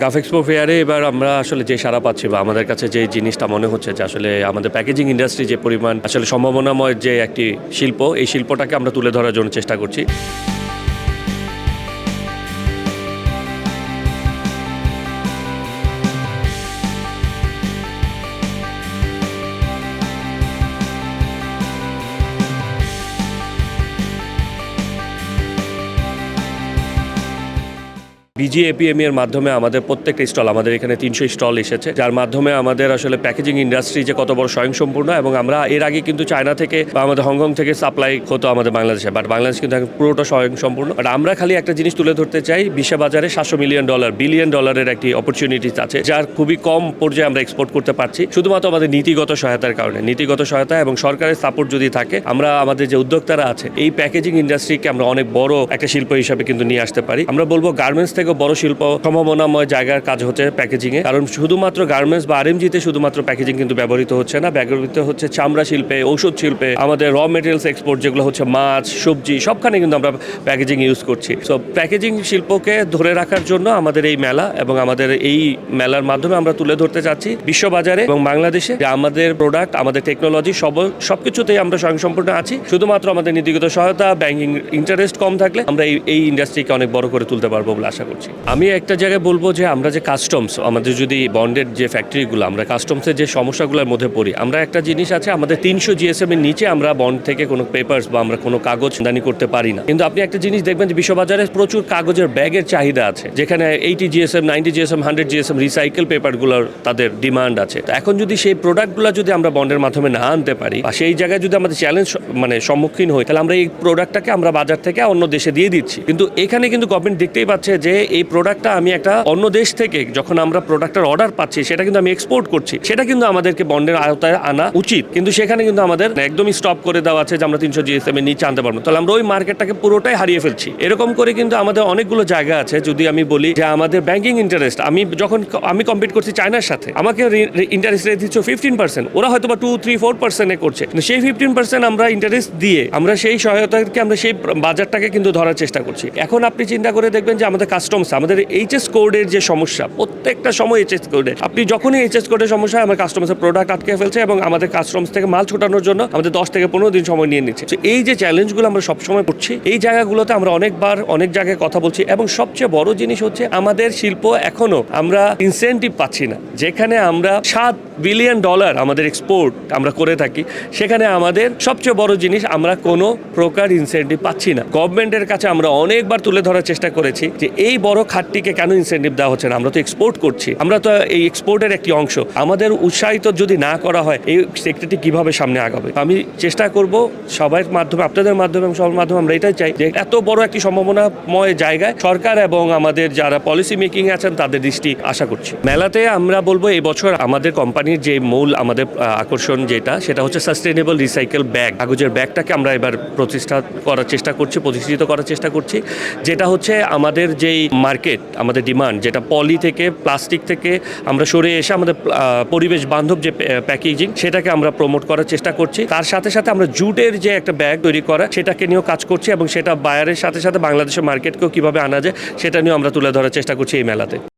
গাফ expo ফেয়ারে এবার আমরা আসলে যে সাড়া পাচ্ছি বা আমাদের কাছে যে জিনিসটা মনে হচ্ছে যে আসলে আমাদের প্যাকেজিং ইন্ডাস্ট্রি যে পরিমাণ আসলে সম্ভাবনাময় যে একটি শিল্প, এই শিল্পটাকে আমরা তুলে ধরার জন্য চেষ্টা করছি। বিজিএপিএমই এর মাধ্যমে আমাদের প্রত্যেকটা স্টল, আমাদের এখানে ৩০০ স্টল এসেছে, যার মাধ্যমে আমাদের আসলে প্যাকেজিং ইন্ডাস্ট্রি যে কত বড় স্বয়ংসম্পূর্ণ। এবং আমরা এর আগে কিন্তু চায়না থেকে বা আমাদের হংকং থেকে সাপ্লাই হতো আমাদের বাংলাদেশে, বাট বাংলাদেশ কিন্তু এখন পুরোটা স্বয়ংসম্পূর্ণ। বাট আমরা খালি একটা জিনিস তুলে ধরতে চাই, বিশ্ববাজারে $700 মিলিয়ন বিলিয়ন ডলারের একটি অপরচুনিটিস আছে, যার খুবই কম পর্যায়ে আমরা এক্সপোর্ট করতে পারছি শুধুমাত্র আমাদের নীতিগত সহায়তার কারণে। নীতিগত সহায়তা এবং সরকারের সাপোর্ট যদি থাকে, আমরা আমাদের যে উদ্যোক্তারা আছে এই প্যাকেজিং ইন্ডাস্ট্রিকে আমরা অনেক বড় একটা শিল্প হিসাবে কিন্তু নিয়ে আসতে পারি। আমরা বলবো গার্মেন্টস থেকে বড় শিল্প সম্ভাবনাময় জায়গার কাজ হচ্ছে প্যাকেজিংয়ে, কারণ শুধুমাত্র গার্মেন্টস বা আরএমজিতে শুধুমাত্র প্যাকেজিং কিন্তু ব্যবহৃত হচ্ছে না, ব্যবহৃত হচ্ছে চামড়া শিল্পে, ঔষধ শিল্পে, আমাদের র মেটেরিয়ালস এক্সপোর্ট যেগুলো হচ্ছে মাছ, সবজি, সবখানে কিন্তু আমরা প্যাকেজিং ইউজ করছি। সো প্যাকেজিং শিল্পকে ধরে রাখার জন্য আমাদের এই মেলা এবং আমাদের এই মেলার মাধ্যমে আমরা তুলে ধরতে চাচ্ছি বিশ্ববাজারে এবং বাংলাদেশে যে আমাদের প্রোডাক্ট, আমাদের টেকনোলজি সবকিছুতেই আমরা স্বয়ংসম্পূর্ণ আছি। শুধুমাত্র আমাদের নীতিগত সহায়তা, ব্যাংকিং ইন্টারেস্ট কম থাকলে আমরা এই ইন্ডাস্ট্রিকে অনেক বড় করে তুলতে পারবো বলে আশা করছি। আমি একটা জায়গায় বলবো যে আমরা যে কাস্টমস, আমাদের যদি বন্ডের যে ফ্যাক্টরিগুলো, আমরা কাস্টমসের যে সমস্যাগুলোর মধ্যে পড়ি, আমরা একটা জিনিস আছে, আমাদের 300 জিএসএম এর নিচে আমরা বন্ড থেকে কোনো পেপারস বা আমরা কোনো কাগজ আমদানি করতে পারি না। কিন্তু আপনি একটা জিনিস দেখবেন যে বিশ্ববাজারে প্রচুর কাগজের ব্যাগের চাহিদা আছে, যেখানে 80 জিএসএম, 90 জিএসএম, 100 জিএসএম রিসাইকেল পেপারগুলোর তাদের ডিমান্ড আছে। তো এখন যদি সেই প্রোডাক্টগুলো যদি আমরা বন্ডের মাধ্যমে না আনতে পারি বা সেই জায়গায় যদি আমাদের চ্যালেঞ্জ সম্মুখীন হই, তাহলে আমরা এই প্রোডাক্টটাকে আমরা বাজার থেকে অন্য দেশে দিয়ে দিচ্ছি। কিন্তু এখানে কিন্তু গভর্নমেন্ট দেখতেই পাচ্ছে যে এই প্রোডাক্টটা আমি একটা অন্য দেশ থেকে যখন আমরা প্রোডাক্টের অর্ডার পাচ্ছি, সেটা কিন্তু আমি এক্সপোর্ট করছি, সেটা কিন্তু আমাদেরকে বন্ডের আওতায় আনা উচিত। কিন্তু সেখানে কিন্তু আমাদের একদমই স্টপ করে দেওয়া আছে যে আমরা 300 জিএসএম এর নিচে আনতে পারবো, তাহলে আমরা ওই মার্কেটটাকে পুরোটাই হারিয়ে ফেলছি। এরকম করে কিন্তু আমাদের অনেকগুলো জায়গা আছে। যদি আমি বলি যে আমাদের ব্যাংকিং ইন্টারেস্ট, আমি কম্পিট করছি চায়নার সাথে, আমাকে ইন্টারেস্ট রেট দিচ্ছ 15%, ওরা হয়তো বা 2-3-4% করছে, কিন্তু সেই 15% আমরা ইন্টারেস্ট দিয়ে আমরা সেই সহায়তাকে আমরা সেই বাজারটাকে কিন্তু ধরার চেষ্টা করছি। এখন আপনি চিন্তা করে দেখবেন যে আমাদের কাস্টমস, আমাদের এইচএস কোডের যে সমস্যা, প্রত্যেকটা সময় এইচএস কোডে, আপনি যখনই এইচএস কোডের সমস্যা হয়, আমার কাস্টমার্সের প্রোডাক্ট আটকে ফেলছে এবং আমাদের কাস্টমস থেকে মাল ছোটানোর জন্য আমাদের 10 থেকে 15 দিন সময় নিয়ে নিচ্ছে। তো এই যে চ্যালেঞ্জগুলো আমরা সবসময় পড়ছি, এই জায়গাগুলোতে আমরা অনেকবার অনেক জায়গায় কথা বলছি। এবং সবচেয়ে বড় জিনিস হচ্ছে আমাদের শিল্প এখনো আমরা ইনসেন্টিভ পাচ্ছি না। যেখানে আমরা $7 বিলিয়ন আমাদের এক্সপোর্ট আমরা করে থাকি, সেখানে আমাদের সবচেয়ে বড় জিনিস আমরা কোনো প্রকার ইনসেন্টিভ পাচ্ছি না। গভর্নমেন্টের কাছে আমরা অনেকবার তুলে ধরার চেষ্টা করেছি যে এই বড় খাতটিকে কেন ইনসেন্টিভ দেওয়া হচ্ছে না। আমরা তো এক্সপোর্ট করছি, আমরা তো এই এক্সপোর্টের একটি অংশ। আমাদের উৎসাহিত যদি না করা হয়, এই সেক্টরটি কিভাবে সামনে আগাবে? আমি চেষ্টা করব সবার মাধ্যমে, আপনাদের মাধ্যমে এবং সবার মাধ্যমে আমরা এটাই চাই যে এত বড় একটি সম্ভাবনাময় জায়গায় সরকার এবং আমাদের যারা পলিসি মেকিং আছেন তাদের দৃষ্টি আশা করছি। মেলাতে আমরা বলবো এই বছর আমাদের কোম্পানির যে মূল আমাদের আকর্ষণ সেটা হচ্ছে সাস্টেনেবল রিসাইকেল ব্যাগ, কাগজের ব্যাগটাকে আমরা এবার প্রতিষ্ঠিত করার চেষ্টা করছি, যেটা হচ্ছে আমাদের যেই মার্কেট, আমাদের ডিমান্ড, যেটা পলি থেকে, প্লাস্টিক থেকে আমরা সরে এসে আমাদের পরিবেশ বান্ধব যে প্যাকেজিং, সেটাকে আমরা প্রমোট করার চেষ্টা করছি। তার সাথে সাথে আমরা জুটের যে একটা ব্যাগ তৈরি করা, সেটাকে নিয়েও কাজ করছি এবং সেটা বায়ারের সাথে সাথে বাংলাদেশের মার্কেটকেও কিভাবে আনা যায় সেটা নিয়েও আমরা তুলে ধরার চেষ্টা করছি এই মেলাতে।